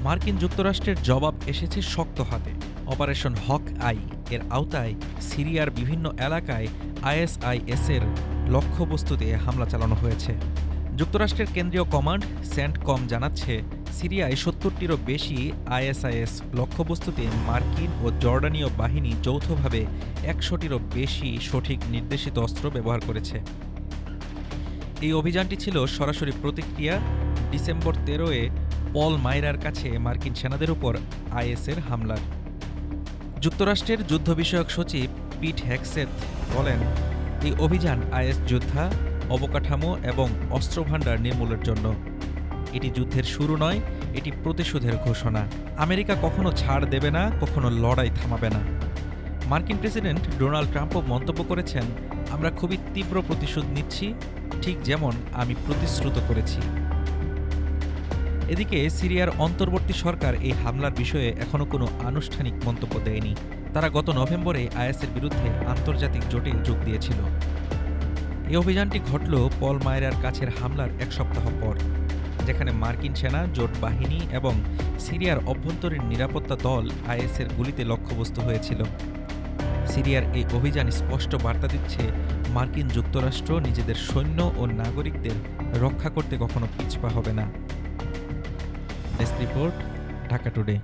মার্কিন যুক্তরাষ্ট্রের জবাব এসেছে শক্ত হাতে। অপারেশন হক আই এর আওতায় সিরিয়ার বিভিন্ন এলাকায় আইএসআইএসের লক্ষ্যবস্তুতে হামলা চালানো হয়েছে। যুক্তরাষ্ট্রের কেন্দ্রীয় কমান্ড সেন্টকম জানাচ্ছে, সিরিয়ায় ৭০টিরও বেশি আইএসআইএস লক্ষ্যবস্তুতে মার্কিন ও জর্ডানীয় বাহিনী যৌথভাবে ১০০টিরও বেশি সঠিক নির্দেশিত অস্ত্র ব্যবহার করেছে। এই অভিযানটি ছিল সরাসরি প্রতিক্রিয়া ডিসেম্বর ১৩-এ পল মাইরার কাছে মার্কিন সেনাদের উপর আইএসের হামলার। যুক্তরাষ্ট্রের যুদ্ধ বিষয়ক সচিব পিট হেগসেথ বলেন, এই অভিযান আইএস যোদ্ধা, অবকাঠামো এবং অস্ত্রভাণ্ডার নির্মূলের জন্য। এটি যুদ্ধের শুরু নয়, এটি প্রতিশোধের ঘোষণা। আমেরিকা কখনো ছাড় দেবে না, কখনো লড়াই থামাবে না। মার্কিন প্রেসিডেন্ট ডোনাল্ড ট্রাম্পও মন্তব্য করেছেন, আমরা খুবই তীব্র প্রতিশোধ নিচ্ছি, ঠিক যেমন আমি প্রতিশ্রুত করেছি। এদিকে সিরিয়ার অন্তর্বর্তী সরকার এই হামলার বিষয়ে এখনও কোনো আনুষ্ঠানিক মন্তব্য দেয়নি। তারা গত নভেম্বরে আইএসের বিরুদ্ধে আন্তর্জাতিক জোটে যোগ দিয়েছিল। এই অভিযানটি ঘটল পল মাইরার কাছের হামলার এক সপ্তাহ পর, যেখানে মার্কিন সেনা, জোট বাহিনী এবং সিরিয়ার অভ্যন্তরীণ নিরাপত্তা দল আইএসের গুলিতে লক্ষ্যবস্তু হয়েছিল। সিরিয়ার এই অভিযান স্পষ্ট বার্তা দিচ্ছে, মার্কিন যুক্তরাষ্ট্র নিজেদের সৈন্য ও নাগরিকদের রক্ষা করতে কখনো পিছপা হবে না। Desk report, Dhaka today.